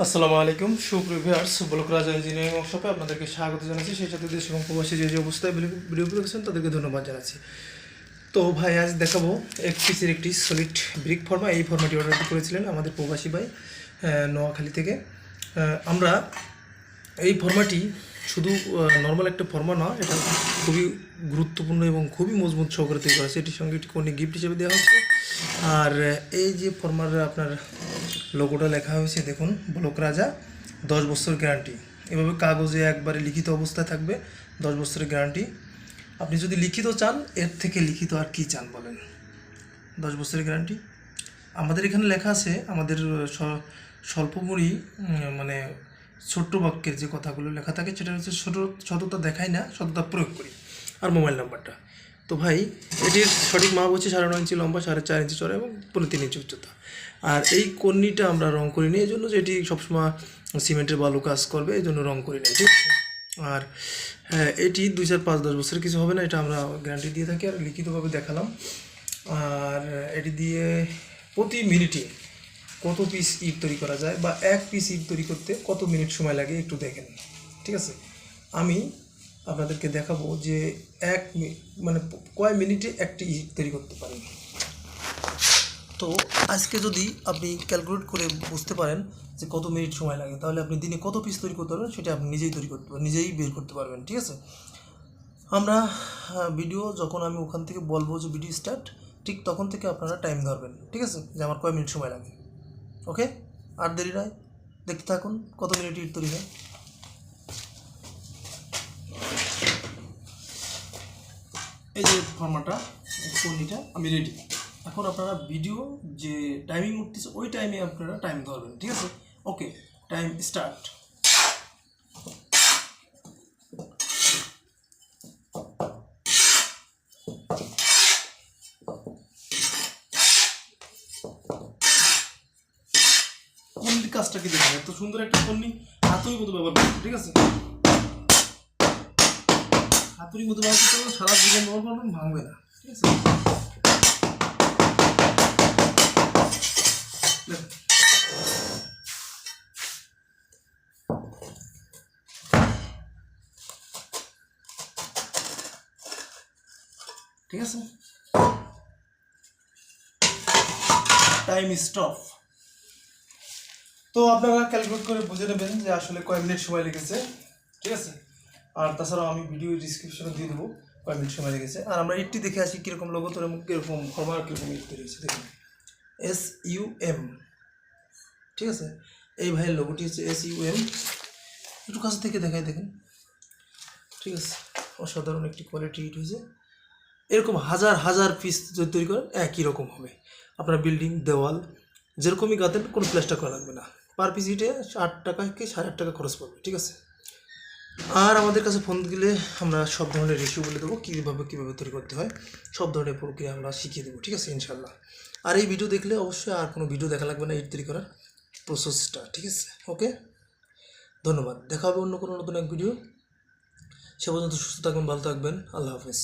আসসালামু আলাইকুম সুপ্রিয় ভিউয়ার্স, ব্লক রাজা ইঞ্জিনিয়ারিং ওয়ার্কশপে আপনাদেরকে স্বাগত জানাচ্ছি। সেই সাথে দেশ এবং প্রবাসী যে অবস্থায় ভিডিও দেখছেন তাদেরকে ধন্যবাদ জানাচ্ছি। তো ভাই আজ দেখাবো এক পিসের একটি সলিড ব্রিক ফর্মা। এই ফর্মাটি অর্ডার করেছিলেন আমাদের প্রবাসী ভাই নোয়াখালী থেকে। আমরা এই ফর্মাটি শুধু নর্মাল একটা ফর্মা নয়, এটা খুবই গুরুত্বপূর্ণ এবং খুবই মজবুত সহকারে তৈরি করা হয়েছে। এটির সঙ্গে একটি কোন গিফট হিসেবে দেওয়া হচ্ছে। আর এই যে ফর্মার আপনার লোগোটা লেখা হয়েছে দেখুন, ব্লক রাজা 10 বছর গ্যারান্টি। এভাবে কাগজে একবারে লিখিত অবস্থায় থাকবে 10 বছরের গ্যারান্টি। আপনি যদি লিখিত চান, এর থেকে লিখিত আর কি চান বলেন? 10 বছরের গ্যারান্টি। আমাদের এখানে লেখা আছে, আমাদের স্বল্পমূল্যী মানে ছোট্ট বাক্যের যে কথাগুলো লেখা থাকে সেটা হচ্ছে সততা দেখাই না, সততা প্রয়োগ করি। আর মোবাইল নাম্বারটা তো ভাই, এটির সঠিক মাপ হচ্ছে 9.5 ইঞ্চি লম্বা, 4.5 ইঞ্চি চড়া এবং 3 ইঞ্চি উচ্চতা। আর এই কর্নিটা আমরা রং করি নি, এই জন্য যে এটি সবসময় সিমেন্টের বালু কাজ করবে, এই জন্য রং করি না, ঠিক আছে। আর হ্যাঁ, এটি 2, 4, 5, 10 বছরের কিছু হবে না, এটা আমরা গ্যারান্টি দিয়ে থাকি। আর লিখিতভাবে দেখালাম। আর এটি দিয়ে প্রতি মিনিটে কত পিস ইট তৈরি করা যায়, বা এক পিস ইট তৈরি করতে কত মিনিট সময় লাগে একটু দেখেন, ঠিক আছে। আমি আপনাদেরকে দেখাবো যে মানে কয় মিনিটে একটি ইট তৈরি করতে পারেন। তো আজকে যদি আপনি ক্যালকুলেট করে বুঝতে পারেন যে কত মিনিট সময় লাগে, তাহলে আপনি দিনে কত পিস তৈরি করতে পারবেন সেটা আপনি নিজেই তৈরি করতে পারবেন, নিজেই বের করতে পারবেন, ঠিক আছে। আমরা ভিডিও যখন আমি ওখান থেকে বলবো যে ভিডিও স্টার্ট, ঠিক তখন থেকে আপনারা টাইম ধরবেন, ঠিক আছে, যে আমার কয় মিনিট সময় লাগে। ওকে, আর দেরি নয়, দেখতে থাকুন কত মিনিট ইট তৈরি হয়। এই যে ফর্মাটা, কোনটা আমি রেডি। এখন আপনারা ভিডিও যে টাইমিং উঠতেছে ওই টাইমে আপনারা টাইম ধরবেন, ঠিক আছে। ওকে, টাইম স্টার্ট। কোন কাজটা কি দেখবেন, এত সুন্দর একটা কর্নি হাতুড়ির মতো ব্যবহার করবেন, ঠিক আছে। হাতুড়ির মতো ব্যবহার করতে পারবেন, সারা জীবন ব্যবহার করবেন, ভাঙবে না, ঠিক আছে। ঠিক আছে, টাইম স্টপ। তো আপনারা ক্যালকুলেট করে বুঝে নেবেন যে আসলে কয় মিনিট সময় লেগেছে, ঠিক আছে। আর তাছাড়াও আমি ভিডিও ডিসক্রিপশনে দিয়ে দেবো কয় মিনিট সময় লেগেছে। আর আমরা ইটটি দেখে আসি কীরকম লোগো তোর, কীরকম ফর্মার, কীরকম ইট তৈরি হয়েছে দেখুন। SUM, ঠিক আছে। এই ভাইয়ের লোগোটি হচ্ছে SUM। একটু কাছ থেকে দেখাই দেখেন, ঠিক আছে। অসাধারণ একটি কোয়ালিটি ইট হয়েছে। এরকম হাজার হাজার পিস যদি তৈরি করেন একই রকম হবে। আপনার বিল্ডিং দেওয়াল যেরকমই গাঁথেন, কোনো প্লাস্টার করা লাগবে না। পার পিস ইটে 8 টাকা কি 8.5 টাকা খরচ পড়বে, ঠিক আছে। আর আমাদের কাছে ফোন দিলে আমরা সব ধরনের রেশিও বলে দেবো, কীভাবে তৈরি করতে হয়, সব ধরনের প্রক্রিয়া আমরা শিখিয়ে দেবো, ঠিক আছে, ইনশাল্লাহ। আর এই ভিডিও দেখলে অবশ্যই আর কোনো ভিডিও দেখা লাগবে না ইট তৈরি করার প্রসেসটা, ঠিক আছে। ওকে, ধন্যবাদ। দেখা হবে অন্য কোনো নতুন এক ভিডিও। সে পর্যন্ত সুস্থ থাকবেন, ভালো থাকবেন, আল্লাহ হাফেজ।